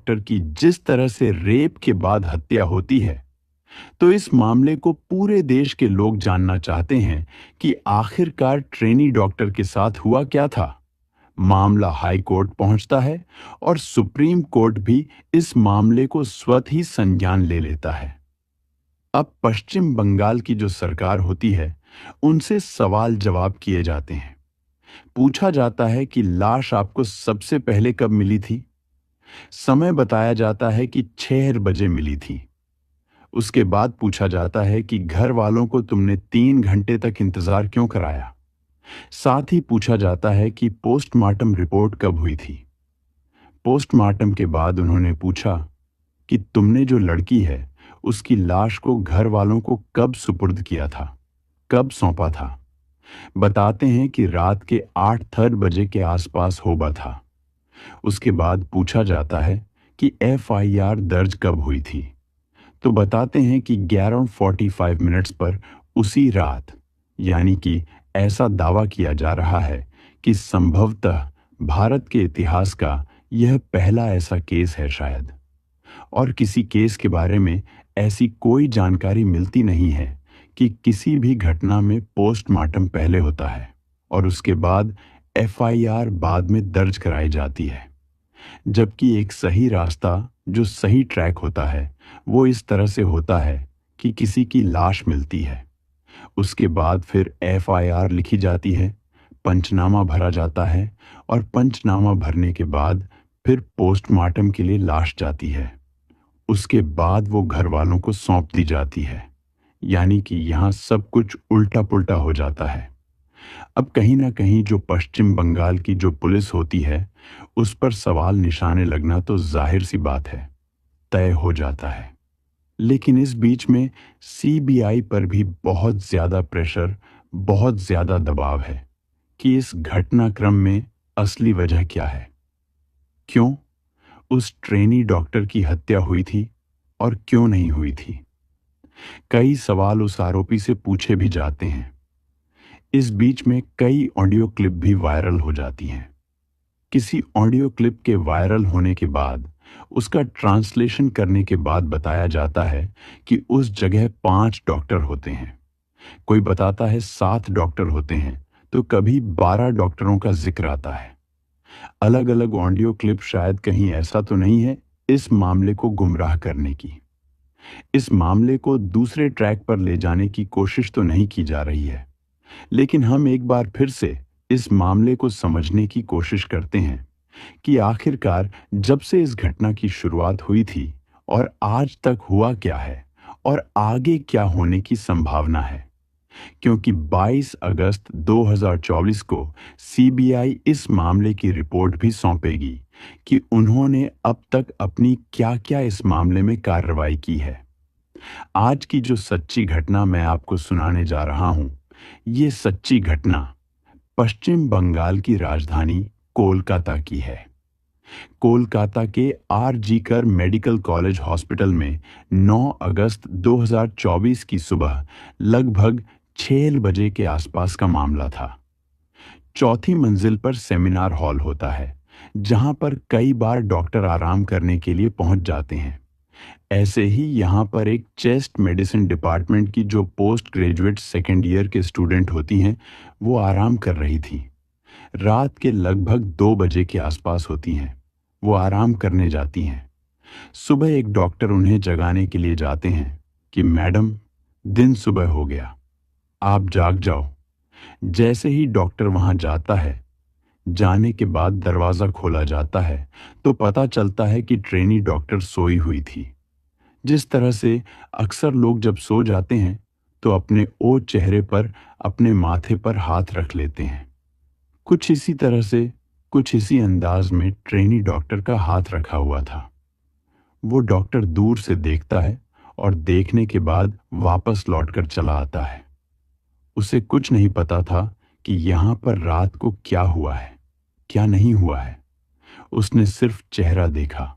Doctor की जिस तरह से रेप के बाद हत्या होती है, तो इस मामले को पूरे देश के लोग जानना चाहते हैं कि आखिरकार ट्रेनी डॉक्टर के साथ हुआ क्या था। मामला हाई कोर्ट पहुंचता है और सुप्रीम कोर्ट भी इस मामले को स्वतः ही संज्ञान ले लेता है। अब पश्चिम बंगाल की जो सरकार होती है, उनसे सवाल जवाब किए जाते हैं। पूछा जाता है कि लाश आपको सबसे पहले कब मिली थी। समय बताया जाता है कि 6 बजे मिली थी। उसके बाद पूछा जाता है कि घर वालों को तुमने 3 घंटे तक इंतजार क्यों कराया। साथ ही पूछा जाता है कि पोस्टमार्टम रिपोर्ट कब हुई थी। पोस्टमार्टम के बाद उन्होंने पूछा कि तुमने जो लड़की है उसकी लाश को घर वालों को कब सुपुर्द किया था, कब सौंपा था। बताते हैं कि रात के 8:30 बजे के आसपास होगा था। उसके बाद पूछा जाता है कि एफआईआर दर्ज कब हुई थी, तो बताते हैं कि 11:45 पर उसी रात, यानी कि ऐसा दावा किया जा रहा है कि संभवतः भारत के इतिहास का यह पहला ऐसा केस है शायद। और किसी केस के बारे में ऐसी कोई जानकारी मिलती नहीं है कि किसी भी घटना में पोस्टमार्टम पहले होता है और उसके बाद एफआईआर बाद में दर्ज कराई जाती है। जबकि एक सही रास्ता, जो सही ट्रैक होता है, वो इस तरह से होता है कि किसी की लाश मिलती है, उसके बाद फिर एफआईआर लिखी जाती है, पंचनामा भरा जाता है और पंचनामा भरने के बाद फिर पोस्टमार्टम के लिए लाश जाती है। उसके बाद वो घर वालों को सौंप दी जाती है। यानी कि यहाँ सब कुछ उल्टा पुल्टा हो जाता है। अब कहीं ना कहीं जो पश्चिम बंगाल की जो पुलिस होती है, उस पर सवाल निशाने लगना तो जाहिर सी बात है, तय हो जाता है। लेकिन इस बीच में सीबीआई पर भी बहुत ज्यादा प्रेशर, बहुत ज्यादा दबाव है कि इस घटनाक्रम में असली वजह क्या है, क्यों उस ट्रेनी डॉक्टर की हत्या हुई थी और क्यों नहीं हुई थी। कई सवाल उस आरोपी से पूछे भी जाते हैं। इस बीच में कई ऑडियो क्लिप भी वायरल हो जाती हैं। किसी ऑडियो क्लिप के वायरल होने के बाद उसका ट्रांसलेशन करने के बाद बताया जाता है कि उस जगह 5 डॉक्टर होते हैं। कोई बताता है 7 डॉक्टर होते हैं, तो कभी 12 डॉक्टरों का जिक्र आता है। अलग अलग ऑडियो क्लिप शायद कहीं ऐसा तो नहीं है इस मामले को गुमराह करने की, इस मामले को दूसरे ट्रैक पर ले जाने की कोशिश तो नहीं की जा रही है। लेकिन हम एक बार फिर से इस मामले को समझने की कोशिश करते हैं कि आखिरकार जब से इस घटना की शुरुआत हुई थी और आज तक हुआ क्या है और आगे क्या होने की संभावना है। क्योंकि 22 अगस्त 2024 को सीबीआई इस मामले की रिपोर्ट भी सौंपेगी कि उन्होंने अब तक अपनी क्या-क्या इस मामले में कार्रवाई की है। आज की जो सच्ची घटना मैं आपको सुनाने जा रहा हूं, ये सच्ची घटना पश्चिम बंगाल की राजधानी कोलकाता की है। कोलकाता के आर.जी. कर मेडिकल कॉलेज हॉस्पिटल में 9 अगस्त 2024 की सुबह लगभग 6 बजे के आसपास का मामला था। चौथी मंजिल पर सेमिनार हॉल होता है, जहां पर कई बार डॉक्टर आराम करने के लिए पहुंच जाते हैं। ऐसे ही यहां पर एक चेस्ट मेडिसिन डिपार्टमेंट की जो पोस्ट ग्रेजुएट सेकेंड ईयर के स्टूडेंट होती हैं, वो आराम कर रही थी। रात के लगभग 2 बजे के आसपास होती हैं। वो आराम करने जाती हैं। सुबह एक डॉक्टर उन्हें जगाने के लिए जाते हैं कि मैडम, दिन सुबह हो गया, आप जाग जाओ। जैसे ही डॉक्टर वहां जाता है, जाने के बाद दरवाजा खोला जाता है तो पता चलता है कि ट्रेनी डॉक्टर सोई हुई थी। जिस तरह से अक्सर लोग जब सो जाते हैं तो अपने ओझ चेहरे पर, अपने माथे पर हाथ रख लेते हैं। कुछ इसी तरह से, कुछ इसी अंदाज में ट्रेनी डॉक्टर का हाथ रखा हुआ था। वो डॉक्टर दूर से देखता है और देखने के बाद वापस लौटकर चला आता है। उसे कुछ नहीं पता था कि यहाँ पर रात को क्या हुआ है, क्या नहीं हुआ है। उसने सिर्फ चेहरा देखा।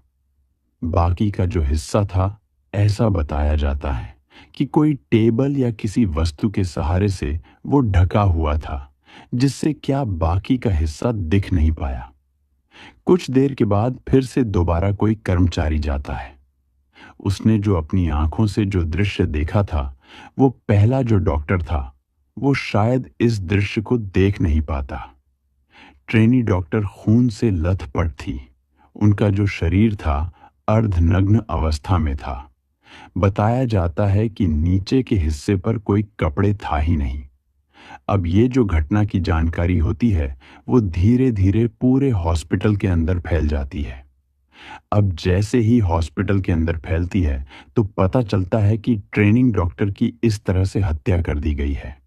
बाकी का जो हिस्सा था, ऐसा बताया जाता है कि कोई टेबल या किसी वस्तु के सहारे से वो ढका हुआ था, जिससे क्या बाकी का हिस्सा दिख नहीं पाया। कुछ देर के बाद फिर से दोबारा कोई कर्मचारी जाता है। उसने जो अपनी आंखों से जो दृश्य देखा था, वो पहला जो डॉक्टर था, वो शायद इस दृश्य को देख नहीं पाता। ट्रेनी डॉक्टर खून से लथपथ थी। उनका जो शरीर था अर्धनग्न अवस्था में था। बताया जाता है कि नीचे के हिस्से पर कोई कपड़े था ही नहीं। अब ये जो घटना की जानकारी होती है, वो धीरे धीरे पूरे हॉस्पिटल के अंदर फैल जाती है। अब जैसे ही हॉस्पिटल के अंदर फैलती है, तो पता चलता है कि ट्रेनिंग डॉक्टर की इस तरह से हत्या कर दी गई है।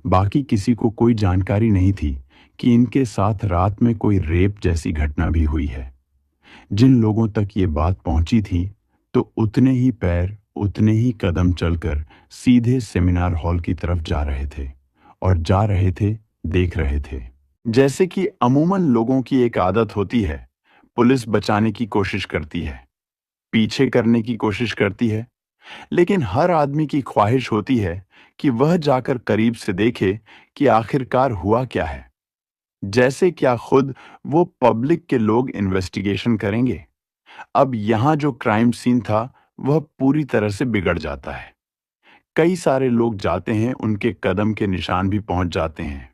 बाकी किसी को कोई जानकारी नहीं थी कि इनके साथ रात में कोई रेप जैसी घटना भी हुई है। जिन लोगों तक ये बात पहुंची थी, तो उतने ही पैर, उतने ही कदम चलकर सीधे सेमिनार हॉल की तरफ जा रहे थे और जा रहे थे, देख रहे थे। जैसे कि अमूमन लोगों की एक आदत होती है, पुलिस बचाने की कोशिश करती है, पीछे करने की कोशिश करती है, लेकिन हर आदमी की ख्वाहिश होती है कि वह जाकर करीब से देखे कि आखिरकार हुआ क्या है। जैसे क्या खुद वो पब्लिक के लोग इन्वेस्टिगेशन करेंगे। अब यहां जो क्राइम सीन था, वह पूरी तरह से बिगड़ जाता है। कई सारे लोग जाते हैं, उनके कदम के निशान भी पहुंच जाते हैं।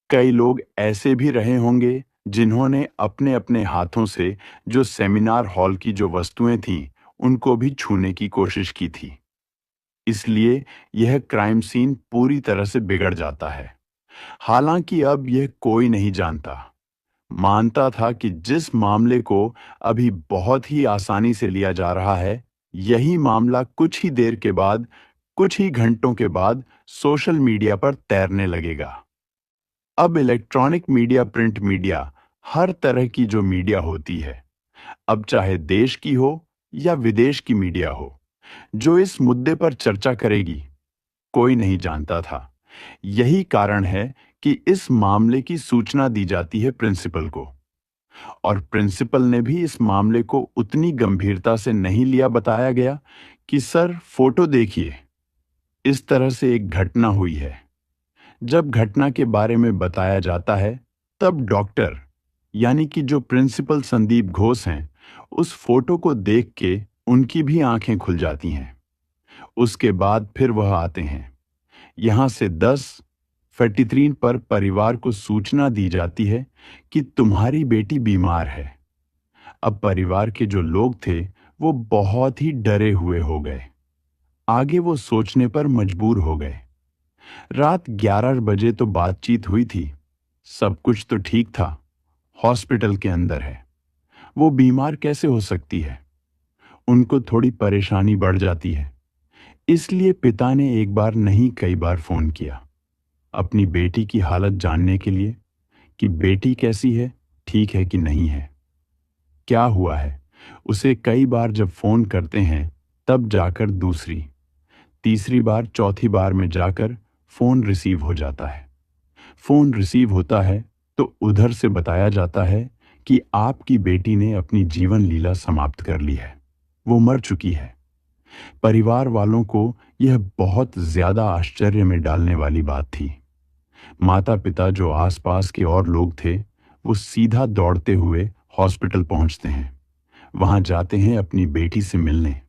कई लोग ऐसे भी रहे होंगे जिन्होंने अपने अपने हाथों से जो सेमिनार हॉल की जो वस्तुएं थीं, उनको भी छूने की कोशिश की थी। इसलिए यह क्राइम सीन पूरी तरह से बिगड़ जाता है। हालांकि अब यह कोई नहीं जानता, मानता था कि जिस मामले को अभी बहुत ही आसानी से लिया जा रहा है, यही मामला कुछ ही देर के बाद, कुछ ही घंटों के बाद सोशल मीडिया पर तैरने लगेगा। अब इलेक्ट्रॉनिक मीडिया, प्रिंट मीडिया, हर तरह की जो मीडिया होती है, अब चाहे देश की हो या विदेश की मीडिया हो, जो इस मुद्दे पर चर्चा करेगी, कोई नहीं जानता था। यही कारण है कि इस मामले की सूचना दी जाती है प्रिंसिपल को, और प्रिंसिपल ने भी इस मामले को उतनी गंभीरता से नहीं लिया। बताया गया कि सर, फोटो देखिए, इस तरह से एक घटना हुई है। जब घटना के बारे में बताया जाता है, तब डॉक्टर, यानी कि जो प्रिंसिपल संदीप घोष हैं, उस फोटो को देख के उनकी भी आंखें खुल जाती हैं। उसके बाद फिर वह आते हैं। यहां से 10:43 पर परिवार को सूचना दी जाती है कि तुम्हारी बेटी बीमार है। अब परिवार के जो लोग थे, वो बहुत ही डरे हुए हो गए। आगे वो सोचने पर मजबूर हो गए। रात 11 बजे तो बातचीत हुई थी, सब कुछ तो ठीक था। हॉस्पिटल के अंदर है, वो बीमार कैसे हो सकती है। उनको थोड़ी परेशानी बढ़ जाती है। इसलिए पिता ने एक बार नहीं, कई बार फोन किया अपनी बेटी की हालत जानने के लिए कि बेटी कैसी है, ठीक है कि नहीं है, क्या हुआ है। उसे कई बार जब फोन करते हैं, तब जाकर दूसरी, तीसरी बार, चौथी बार में जाकर फोन रिसीव हो जाता है। फोन रिसीव होता है तो उधर से बताया जाता है कि आपकी बेटी ने अपनी जीवन लीला समाप्त कर ली है, वो मर चुकी है। परिवार वालों को यह बहुत ज्यादा आश्चर्य में डालने वाली बात थी। माता पिता, जो आसपास के और लोग थे, वो सीधा दौड़ते हुए हॉस्पिटल पहुंचते हैं। वहां जाते हैं अपनी बेटी से मिलने।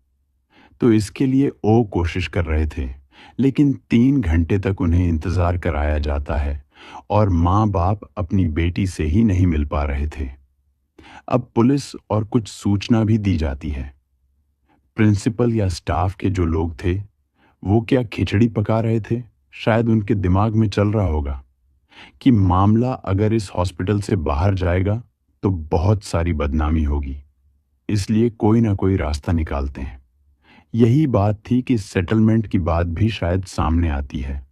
तो इसके लिए वो कोशिश कर रहे थे, लेकिन 3 घंटे तक उन्हें इंतजार कराया जाता है और माँ बाप अपनी बेटी से ही नहीं मिल पा रहे थे। अब पुलिस और कुछ सूचना भी दी जाती है। प्रिंसिपल या स्टाफ के जो लोग थे, वो क्या खिचड़ी पका रहे थे, शायद उनके दिमाग में चल रहा होगा कि मामला अगर इस हॉस्पिटल से बाहर जाएगा तो बहुत सारी बदनामी होगी, इसलिए कोई ना कोई रास्ता निकालते हैं। यही बात थी कि सेटलमेंट की बात भी शायद सामने आती है,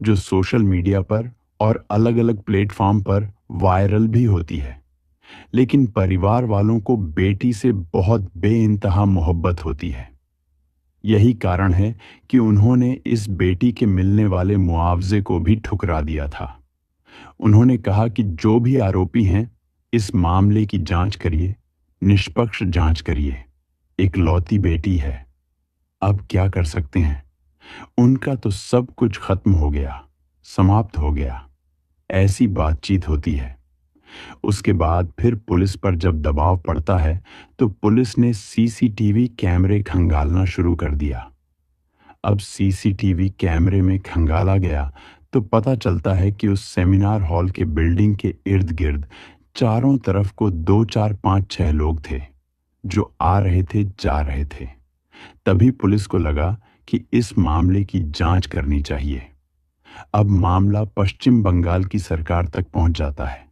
जो सोशल मीडिया पर और अलग अलग प्लेटफॉर्म पर वायरल भी होती है। लेकिन परिवार वालों को बेटी से बहुत बेइंतहा मोहब्बत होती है। यही कारण है कि उन्होंने इस बेटी के मिलने वाले मुआवजे को भी ठुकरा दिया था। उन्होंने कहा कि जो भी आरोपी हैं, इस मामले की जांच करिए, निष्पक्ष जांच करिए। इकलौती बेटी है, अब क्या कर सकते हैं। उनका तो सब कुछ खत्म हो गया, समाप्त हो गया। ऐसी बातचीत होती है। उसके बाद फिर पुलिस पर जब दबाव पड़ता है तो पुलिस ने सीसीटीवी कैमरे खंगालना शुरू कर दिया। अब सीसीटीवी कैमरे में खंगाला गया तो पता चलता है कि उस सेमिनार हॉल के बिल्डिंग के इर्द गिर्द चारों तरफ को 2 4 5 6 लोग थे जो आ रहे थे जा रहे थे। तभी पुलिस को लगा कि इस मामले की जांच करनी चाहिए। अब मामला पश्चिम बंगाल की सरकार तक पहुंच जाता है।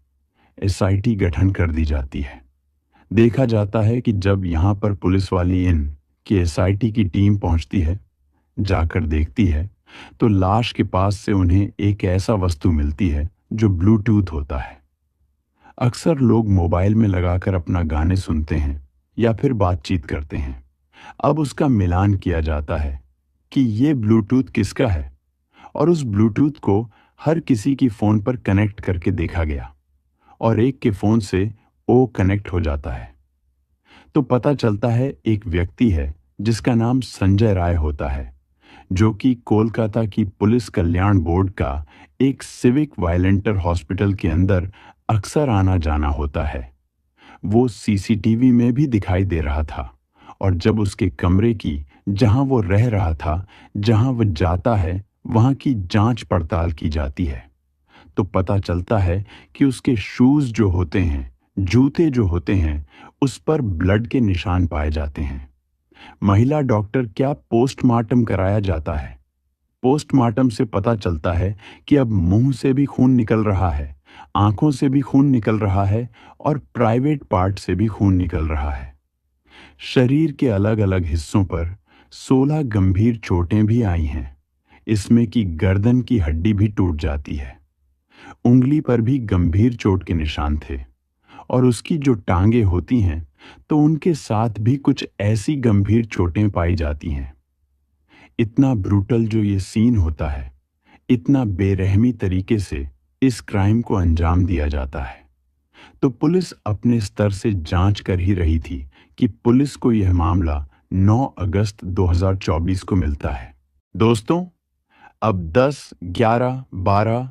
एसआईटी गठन कर दी जाती है। देखा जाता है कि जब यहां पर पुलिस वाली इन की एसआईटी की टीम पहुंचती है, जाकर देखती है, तो लाश के पास से उन्हें एक ऐसा वस्तु मिलती है जो ब्लूटूथ होता है। अक्सर लोग मोबाइल में लगाकर अपना गाने सुनते हैं या फिर बातचीत करते हैं। अब उसका मिलान किया जाता है कि ये ब्लूटूथ किसका है, और उस ब्लूटूथ को हर किसी की फोन पर कनेक्ट करके देखा गया और एक के फोन से ओ कनेक्ट हो जाता है। तो पता चलता है एक व्यक्ति है जिसका नाम संजय राय होता है, जो कि कोलकाता की पुलिस कल्याण बोर्ड का एक सिविक वायलेंटर हॉस्पिटल के अंदर अक्सर आना जाना होता है। वो सीसीटीवी में भी दिखाई दे रहा था, और जब उसके कमरे की, जहां वो रह रहा था, जहां वो जाता है, वहां की जांच पड़ताल की जाती है, तो पता चलता है कि उसके शूज जो होते हैं, जूते जो होते हैं, उस पर ब्लड के निशान पाए जाते हैं। महिला डॉक्टर क्या पोस्टमार्टम कराया जाता है। पोस्टमार्टम से पता चलता है कि अब मुंह से भी खून निकल रहा है, आंखों से भी खून निकल रहा है और प्राइवेट पार्ट से भी खून निकल रहा है। शरीर के अलग अलग हिस्सों पर 16 गंभीर चोटें भी आई हैं। इसमें कि गर्दन की हड्डी भी टूट जाती है। उंगली पर भी गंभीर चोट के निशान थे, और उसकी जो टांगे होती हैं तो उनके साथ भी कुछ ऐसी गंभीर चोटें पाई जाती हैं। इतना ब्रूटल जो ये सीन होता है, इतना बेरहमी तरीके से इस क्राइम को अंजाम दिया जाता है। तो पुलिस अपने स्तर से जांच कर ही रही थी कि पुलिस को यह मामला 9 अगस्त 2024 को मिलता है। दोस्तों, अब 10, 11, 12,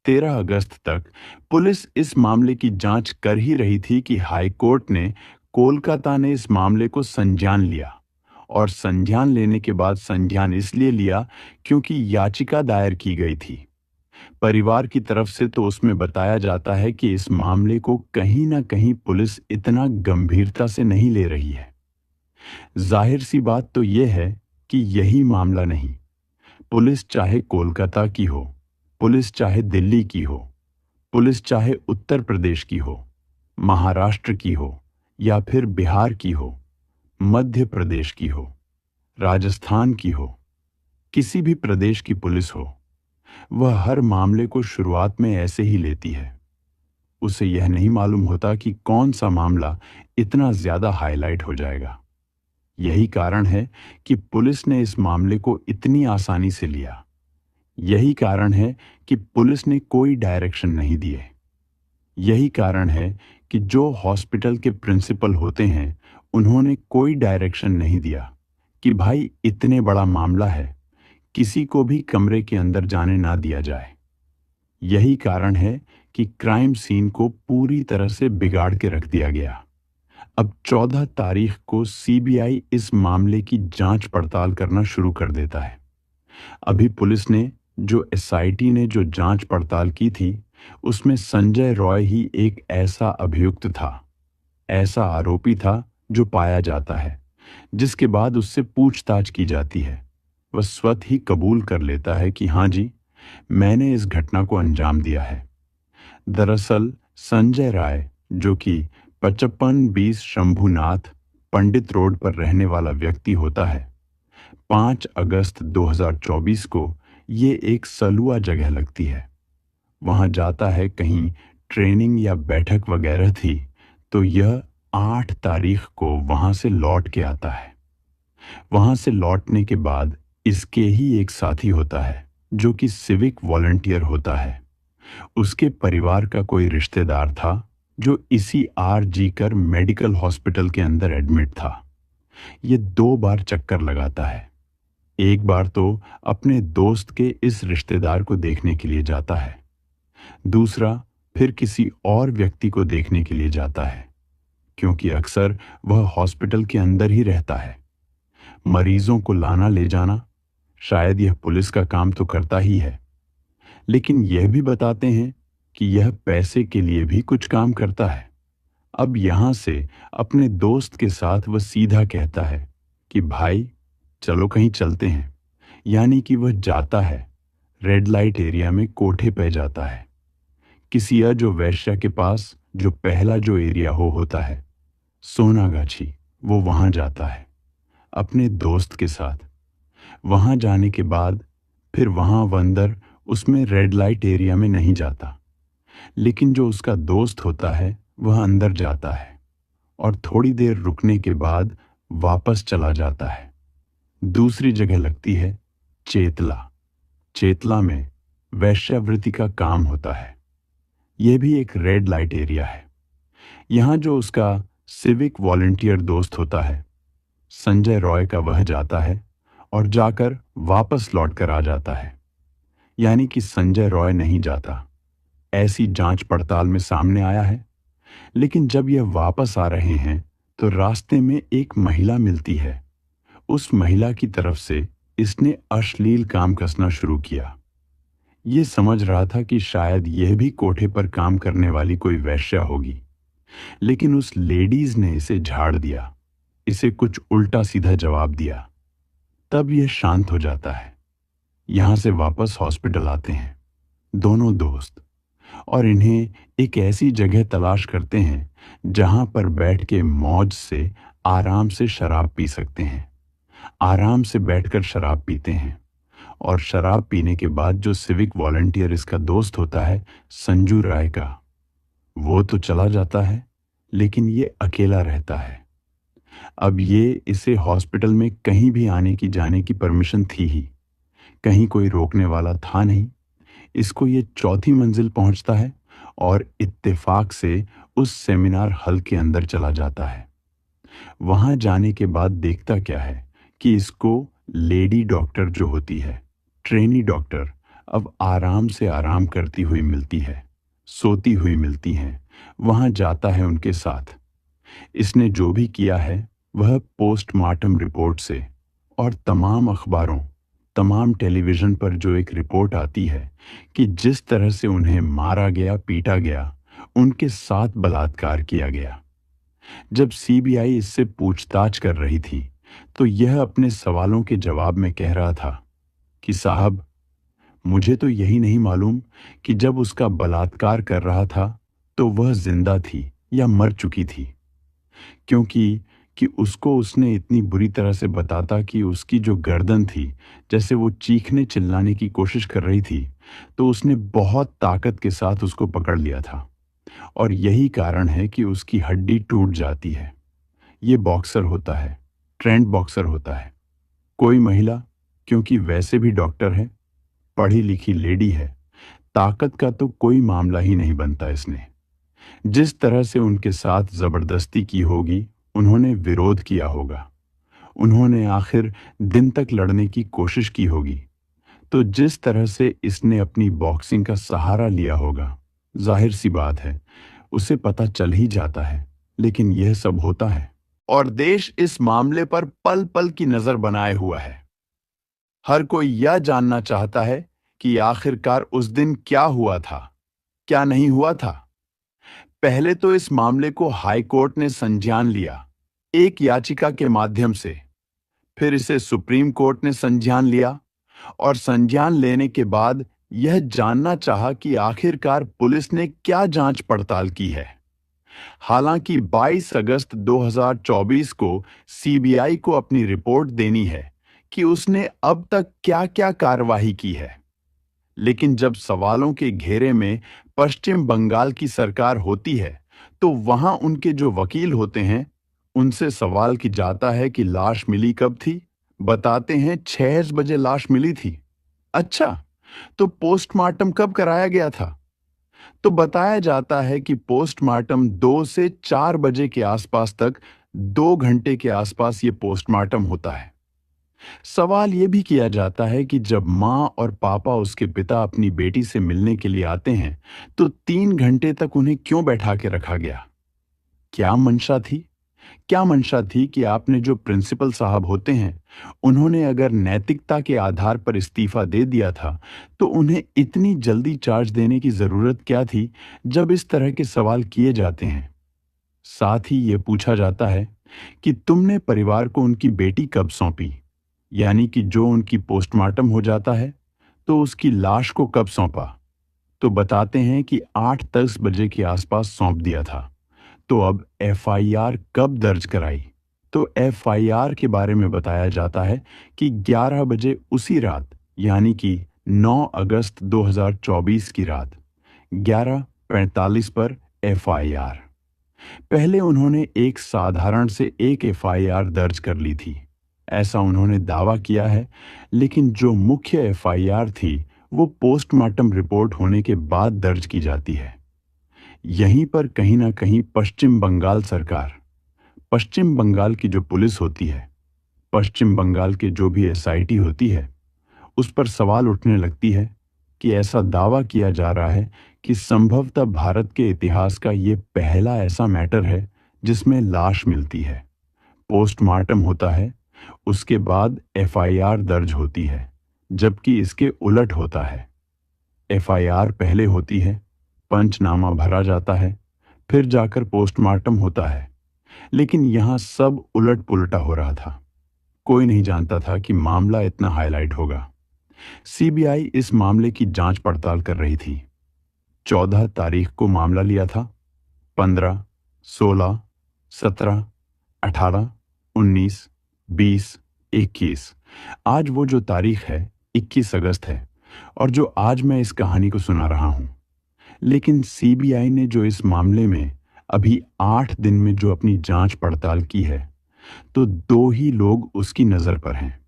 13 अगस्त तक पुलिस इस मामले की जांच कर ही रही थी कि हाई कोर्ट ने, कोलकाता ने इस मामले को संज्ञान लिया। और संज्ञान लेने के बाद संज्ञान इसलिए लिया क्योंकि याचिका दायर की गई थी। परिवार की तरफ से तो उसमें बताया जाता है कि इस मामले को कहीं ना कहीं पुलिस इतना गंभीरता से नहीं ले रही है। जाहिर सी बात तो यह है कि यही मामला नहीं, पुलिस चाहे कोलकाता की हो, पुलिस चाहे दिल्ली की हो, पुलिस चाहे उत्तर प्रदेश की हो, महाराष्ट्र की हो, या फिर बिहार की हो, मध्य प्रदेश की हो, राजस्थान की हो, किसी भी प्रदेश की पुलिस हो, वह हर मामले को शुरुआत में ऐसे ही लेती है। उसे यह नहीं मालूम होता कि कौन सा मामला इतना ज्यादा हाईलाइट हो जाएगा। यही कारण है कि पुलिस ने इस मामले को इतनी आसानी से लिया। यही कारण है कि पुलिस ने कोई डायरेक्शन नहीं दिए। यही कारण है कि जो हॉस्पिटल के प्रिंसिपल होते हैं, उन्होंने कोई डायरेक्शन नहीं दिया कि भाई इतने बड़ा मामला है, किसी को भी कमरे के अंदर जाने ना दिया जाए। यही कारण है कि क्राइम सीन को पूरी तरह से बिगाड़ के रख दिया गया। अब 14 तारीख को सीबीआई इस मामले की जांच पड़ताल करना शुरू कर देता है। अभी पुलिस ने, जो एसआईटी ने जो जांच पड़ताल की थी, उसमें संजय रॉय ही एक ऐसा अभियुक्त था, ऐसा आरोपी था जो पाया जाता है, जिसके बाद उससे पूछताछ की जाती है। वह स्वतः ही कबूल कर लेता है कि हाँ जी, मैंने इस घटना को अंजाम दिया है। दरअसल संजय राय, जो कि 5520 शंभुनाथ पंडित रोड पर रहने वाला व्यक्ति होता है, 5 अगस्त 2024 को ये एक सलुआ जगह लगती है, वहां जाता है। कहीं ट्रेनिंग या बैठक वगैरह थी, तो यह 8 तारीख को वहां से लौट के आता है। वहां से लौटने के बाद इसके ही एक साथी होता है, जो कि सिविक वॉलंटियर होता है। उसके परिवार का कोई रिश्तेदार था जो इसी आर.जी. कर मेडिकल हॉस्पिटल के अंदर एडमिट था। ये 2 बार चक्कर लगाता है। एक बार तो अपने दोस्त के इस रिश्तेदार को देखने के लिए जाता है, दूसरा फिर किसी और व्यक्ति को देखने के लिए जाता है, क्योंकि अक्सर वह हॉस्पिटल के अंदर ही रहता है। मरीजों को लाना ले जाना शायद यह पुलिस का काम तो करता ही है, लेकिन यह भी बताते हैं कि यह पैसे के लिए भी कुछ काम करता है। अब यहां से अपने दोस्त के साथ वह सीधा कहता है कि भाई चलो कहीं चलते हैं, यानी कि वह जाता है, रेड लाइट एरिया में कोठे पे जाता है, किसी अजो वैश्या के पास, जो पहला जो एरिया होता है सोनागाछी, वो वहां जाता है अपने दोस्त के साथ। वहां जाने के बाद फिर वहां वह अंदर उसमें रेड लाइट एरिया में नहीं जाता, लेकिन जो उसका दोस्त होता है वह अंदर जाता है और थोड़ी देर रुकने के बाद वापस चला जाता है। दूसरी जगह लगती है चेतला। चेतला में वैश्यावृत्ति का काम होता है। यह भी एक रेड लाइट एरिया है। यहां जो उसका सिविक वॉलंटियर दोस्त होता है संजय रॉय का, वह जाता है और जाकर वापस लौटकर आ जाता है, यानी कि संजय रॉय नहीं जाता। ऐसी जांच पड़ताल में सामने आया है। लेकिन जब यह वापस आ रहे हैं तो रास्ते में एक महिला मिलती है। उस महिला की तरफ से इसने अश्लील काम कसना शुरू किया। ये समझ रहा था कि शायद यह भी कोठे पर काम करने वाली कोई वैश्या होगी, लेकिन उस लेडीज ने इसे झाड़ दिया, इसे कुछ उल्टा सीधा जवाब दिया। तब यह शांत हो जाता है। यहां से वापस हॉस्पिटल आते हैं दोनों दोस्त, और इन्हें एक ऐसी जगह तलाश करते हैं जहां पर बैठ के मौज से आराम से शराब पी सकते हैं। आराम से बैठकर शराब पीते हैं, और शराब पीने के बाद जो सिविक वॉलंटियर इसका दोस्त होता है संजू राय का, वो तो चला जाता है, लेकिन ये अकेला रहता है। अब ये इसे हॉस्पिटल में कहीं भी आने की जाने की परमिशन थी ही, कहीं कोई रोकने वाला था नहीं। इसको ये चौथी मंजिल पहुंचता है और इत्तेफाक से उस सेमिनार हॉल के अंदर चला जाता है। वहां जाने के बाद देखता क्या है कि इसको लेडी डॉक्टर जो होती है, ट्रेनी डॉक्टर, अब आराम से आराम करती हुई मिलती है, सोती हुई मिलती हैं। वहां जाता है उनके साथ। इसने जो भी किया है वह पोस्टमार्टम रिपोर्ट से और तमाम अखबारों, तमाम टेलीविजन पर जो एक रिपोर्ट आती है कि जिस तरह से उन्हें मारा गया, पीटा गया, उनके साथ बलात्कार किया गया। जब सीबीआई इससे पूछताछ कर रही थी तो यह अपने सवालों के जवाब में कह रहा था कि साहब, मुझे तो यही नहीं मालूम कि जब उसका बलात्कार कर रहा था तो वह जिंदा थी या मर चुकी थी, क्योंकि उसको उसने इतनी बुरी तरह से बताता कि उसकी जो गर्दन थी, जैसे वो चीखने चिल्लाने की कोशिश कर रही थी, तो उसने बहुत ताकत के साथ उसको पकड़ लिया था, और यही कारण है कि उसकी हड्डी टूट जाती है। ये बॉक्सर होता है, ट्रेंड बॉक्सर होता है। कोई महिला, क्योंकि वैसे भी डॉक्टर है, पढ़ी लिखी लेडी है, ताकत का तो कोई मामला ही नहीं बनता। इसने जिस तरह से उनके साथ जबरदस्ती की होगी, उन्होंने विरोध किया होगा, उन्होंने आखिर दिन तक लड़ने की कोशिश की होगी, तो जिस तरह से इसने अपनी बॉक्सिंग का सहारा लिया होगा, जाहिर सी बात है उसे पता चल ही जाता है। लेकिन यह सब होता है और देश इस मामले पर पल पल की नजर बनाए हुआ है। हर कोई यह जानना चाहता है कि आखिरकार उस दिन क्या हुआ था, क्या नहीं हुआ था। पहले तो इस मामले को हाई कोर्ट ने संज्ञान लिया एक याचिका के माध्यम से, फिर इसे सुप्रीम कोर्ट ने संज्ञान लिया, और संज्ञान लेने के बाद यह जानना चाहा कि आखिरकार पुलिस ने क्या जांच पड़ताल की है। हालांकि 22 अगस्त 2024 को सीबीआई को अपनी रिपोर्ट देनी है कि उसने अब तक क्या-क्या कार्रवाई की है, लेकिन जब सवालों के घेरे में पश्चिम बंगाल की सरकार होती है तो वहां उनके जो वकील होते हैं उनसे सवाल की जाता है कि लाश मिली कब थी। बताते हैं 6 बजे लाश मिली थी। अच्छा, तो पोस्टमार्टम कब कराया गया था? तो बताया जाता है कि पोस्टमार्टम 2 से 4 बजे के आसपास तक, 2 घंटे के आसपास ये पोस्टमार्टम होता है। सवाल यह भी किया जाता है कि जब माँ और पापा उसके पिता अपनी बेटी से मिलने के लिए आते हैं, तो 3 घंटे तक उन्हें क्यों बैठा के रखा गया? क्या मंशा थी? क्या मंशा थी कि आपने जो प्रिंसिपल साहब होते हैं, उन्होंने अगर नैतिकता के आधार पर इस्तीफा दे दिया था, तो उन्हें इतनी जल्दी चार्ज देने की जरूरत क्या थी जब इस तरह के सवाल किए जाते हैं? साथ ही ये पूछा जाता है कि तुमने परिवार को उनकी बेटी कब सौंपी, यानी कि जो उनकी पोस्टमार्टम हो जाता है, तो उसकी लाश को कब सौंपा? तो बताते हैं कि 8-10 बजे के आसपास सौंप दिया था। तो अब एफआईआर कब दर्ज कराई? तो एफआईआर के बारे में बताया जाता है कि 11 बजे उसी रात, यानी कि 9 अगस्त 2024 की रात 11:45 पर एफआईआर। पहले उन्होंने एक साधारण से एक एफआईआर दर्ज कर ली थी, ऐसा उन्होंने दावा किया है, लेकिन जो मुख्य एफआईआर थी वो पोस्टमार्टम रिपोर्ट होने के बाद दर्ज की जाती है। यहीं पर कहीं ना कहीं पश्चिम बंगाल सरकार, पश्चिम बंगाल की जो पुलिस होती है, पश्चिम बंगाल के जो भी एसआईटी होती है, उस पर सवाल उठने लगती है कि ऐसा दावा किया जा रहा है कि संभवतः भारत के इतिहास का ये पहला ऐसा मैटर है जिसमें लाश मिलती है, पोस्टमार्टम होता है, उसके बाद एफआईआर दर्ज होती है, जबकि इसके उलट होता है। एफआईआर पहले होती है, पंचनामा भरा जाता है, फिर जाकर पोस्टमार्टम होता है। लेकिन यहां सब उलट पुलटा हो रहा था। कोई नहीं जानता था कि मामला इतना हाईलाइट होगा। सीबीआई इस मामले की जांच पड़ताल कर रही थी। 14 तारीख को मामला लिया था। 15, 16, 17, 18, 19, 20, 21, आज वो जो तारीख है 21 अगस्त है, और जो आज मैं इस कहानी को सुना रहा हूं। लेकिन सीबीआई ने जो इस मामले में अभी 8 दिन में जो अपनी जांच पड़ताल की है, तो 2 ही लोग उसकी नजर पर हैं।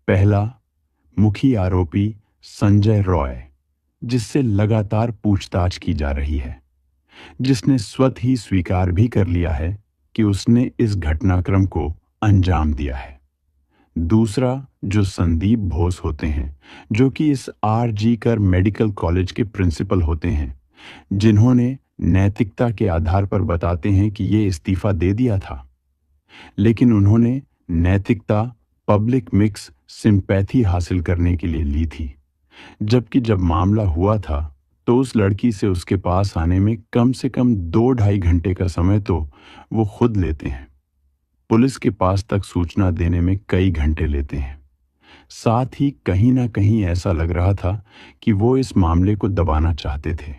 पहला, मुख्य आरोपी संजय रॉय, जिससे लगातार पूछताछ की जा रही है, जिसने स्वतः ही स्वीकार भी कर लिया है कि उसने इस घटनाक्रम को अंजाम दिया है। दूसरा, जो संदीप बोस होते हैं, जो कि इस आरजी कर मेडिकल कॉलेज के प्रिंसिपल होते हैं, जिन्होंने नैतिकता के आधार पर बताते हैं कि ये इस्तीफा दे दिया था, लेकिन उन्होंने नैतिकता पब्लिक मिक्स सिंपैथी हासिल करने के लिए ली थी। जबकि जब मामला हुआ था, तो उस लड़की से उसके पास आने में कम से कम 2-2.5 घंटे का समय तो वो खुद लेते हैं। पुलिस के पास तक सूचना देने में कई घंटे लेते हैं। साथ ही कहीं ना कहीं ऐसा लग रहा था कि वो इस मामले को दबाना चाहते थे।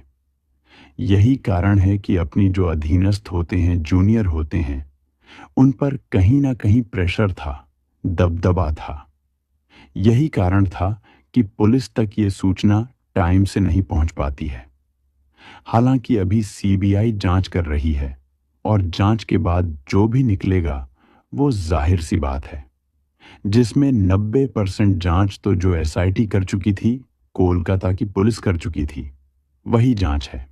यही कारण है कि अपनी जो अधीनस्थ होते हैं, जूनियर होते हैं, उन पर कहीं ना कहीं प्रेशर था, दबदबा था। यही कारण था कि पुलिस तक ये सूचना टाइम से नहीं पहुंच पाती है। हालांकि अभी सीबीआई जांच कर रही है, और जांच के बाद जो भी निकलेगा वो जाहिर सी बात है, जिसमें 90% जांच तो जो एसआईटी कर चुकी थी, कोलकाता की पुलिस कर चुकी थी, वही जांच है।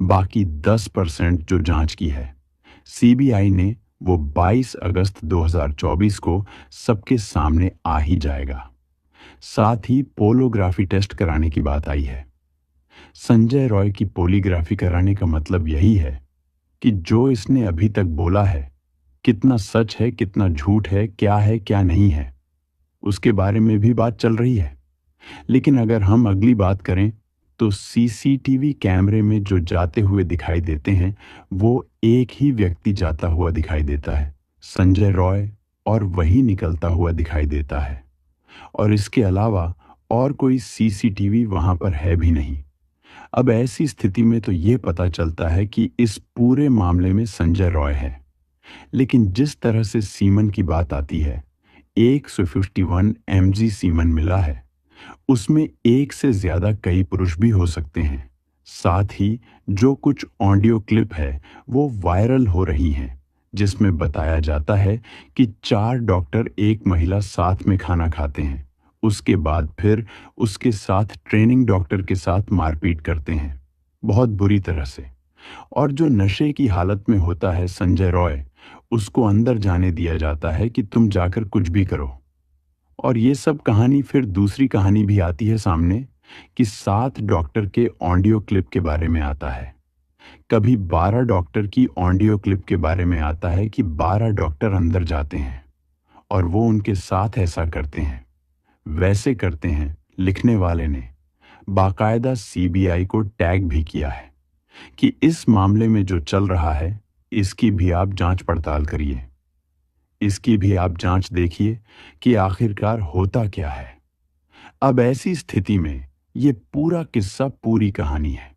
बाकी 10% जो जांच की है सीबीआई ने, वो 22 अगस्त 2024 को सबके सामने आ ही जाएगा। साथ ही पोलोग्राफी टेस्ट कराने की बात आई है। संजय रॉय की पोलीग्राफी कराने का मतलब यही है कि जो इसने अभी तक बोला है, कितना सच है, कितना झूठ है, क्या नहीं है, उसके बारे में भी बात चल रही है। लेकिन अगर हम अगली बात करें, तो सीसीटीवी कैमरे में जो जाते हुए दिखाई देते हैं, वो एक ही व्यक्ति जाता हुआ दिखाई देता है, संजय रॉय, और वही निकलता हुआ दिखाई देता है। और इसके अलावा और कोई सीसीटीवी वहां पर है भी नहीं। अब ऐसी स्थिति में तो ये पता चलता है कि इस पूरे मामले में संजय रॉय है। लेकिन जिस तरह से सीमन की बात आती है, 151 mg सीमन मिला है, उसमें एक से ज्यादा कई पुरुष भी हो सकते हैं। साथ ही जो कुछ ऑडियो क्लिप है वो वायरल हो रही हैं, जिसमें बताया जाता है कि 4 डॉक्टर एक महिला साथ में खाना खाते हैं, उसके बाद फिर उसके साथ ट्रेनिंग डॉक्टर के साथ मारपीट करते हैं, बहुत बुरी तरह से। और जो नशे की हालत में होता है संजय रॉय, उसको अंदर जाने दिया जाता है कि तुम जाकर कुछ भी करो। और ये सब कहानी फिर दूसरी कहानी भी आती है सामने कि 7 डॉक्टर के ऑडियो क्लिप के बारे में आता है। कभी 12 डॉक्टर की ऑडियो क्लिप के बारे में आता है कि 12 डॉक्टर अंदर जाते हैं और वो उनके साथ ऐसा करते हैं, वैसे करते हैं। लिखने वाले ने बाकायदा सीबीआई को टैग भी किया है कि इस मामले में जो चल रहा है इसकी भी आप जांच पड़ताल करिए, इसकी भी आप जांच देखिए कि आखिरकार होता क्या है। अब ऐसी स्थिति में ये पूरा किस्सा, पूरी कहानी है,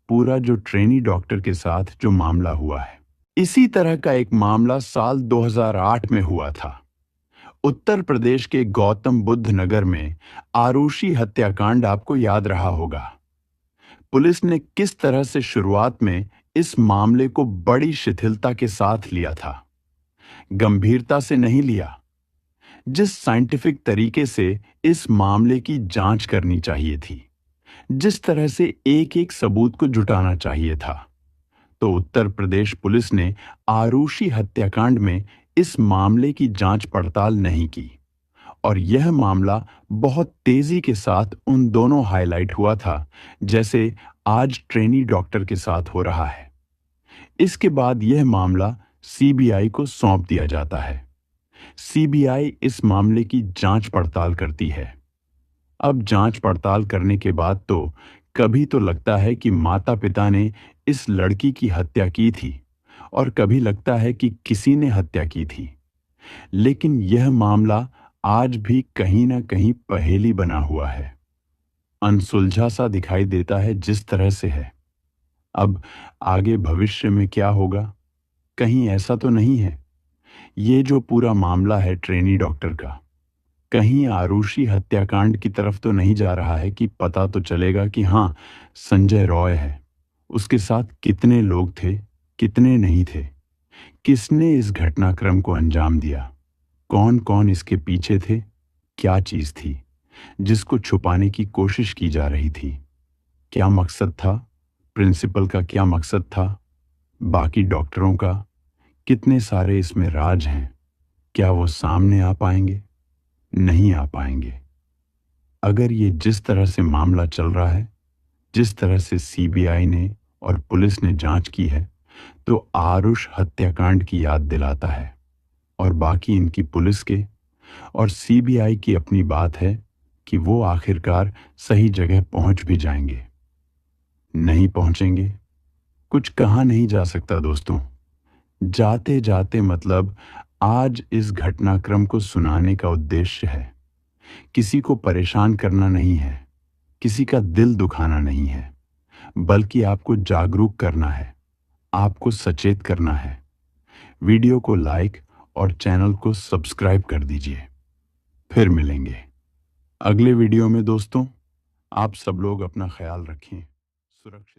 पूरा जो ट्रेनी डॉक्टर के साथ जो मामला हुआ है। इसी तरह का एक मामला साल 2008 में हुआ था। उत्तर प्रदेश के गौतम बुद्ध नगर में आरुषि हत्याकांड आपको याद रहा होगा। पुलिस ने किस तरह से शुरुआत में इस मामले को बड़ी शिथिलता के साथ लिया था, गंभीरता से नहीं लिया। जिस साइंटिफिक तरीके से इस मामले की जांच करनी चाहिए थी, जिस तरह से एक एक सबूत को जुटाना चाहिए था, तो उत्तर प्रदेश पुलिस ने आरुषि हत्याकांड में इस मामले की जांच पड़ताल नहीं की और यह मामला बहुत तेजी के साथ उन दोनों हाईलाइट हुआ था जैसे आज ट्रेनी डॉक्टर के साथ हो रहा है। इसके बाद यह मामला सीबीआई को सौंप दिया जाता है। सीबीआई इस मामले की जांच पड़ताल करती है। अब जांच पड़ताल करने के बाद तो कभी तो लगता है कि माता पिता ने इस लड़की की हत्या की थी और कभी लगता है कि किसी ने हत्या की थी, लेकिन यह मामला आज भी कहीं ना कहीं पहेली बना हुआ है, अनसुलझा सा दिखाई देता है जिस तरह से है। अब आगे भविष्य में क्या होगा, कहीं ऐसा तो नहीं है ये जो पूरा मामला है ट्रेनी डॉक्टर का, कहीं आरुषि हत्याकांड की तरफ तो नहीं जा रहा है कि पता तो चलेगा कि हाँ संजय रॉय है, उसके साथ कितने लोग थे, कितने नहीं थे, किसने इस घटनाक्रम को अंजाम दिया, कौन कौन इसके पीछे थे, क्या चीज थी जिसको छुपाने की कोशिश की जा रही थी, क्या मकसद था, प्रिंसिपल का क्या मकसद था, बाकी डॉक्टरों का, कितने सारे इसमें राज हैं, क्या वो सामने आ पाएंगे, नहीं आ पाएंगे। अगर ये जिस तरह से मामला चल रहा है, जिस तरह से सीबीआई ने और पुलिस ने जांच की है, तो आरुष हत्याकांड की याद दिलाता है और बाकी इनकी पुलिस के और सीबीआई की अपनी बात है कि वो आखिरकार सही जगह पहुंच भी जाएंगे, नहीं पहुंचेंगे, कुछ कहा नहीं जा सकता दोस्तों। जाते जाते मतलब आज इस घटनाक्रम को सुनाने का उद्देश्य है, किसी को परेशान करना नहीं है, किसी का दिल दुखाना नहीं है, बल्कि आपको जागरूक करना है, आपको सचेत करना है। वीडियो को लाइक और चैनल को सब्सक्राइब कर दीजिए। फिर मिलेंगे अगले वीडियो में दोस्तों। आप सब लोग अपना ख्याल रखें, सुरक्षित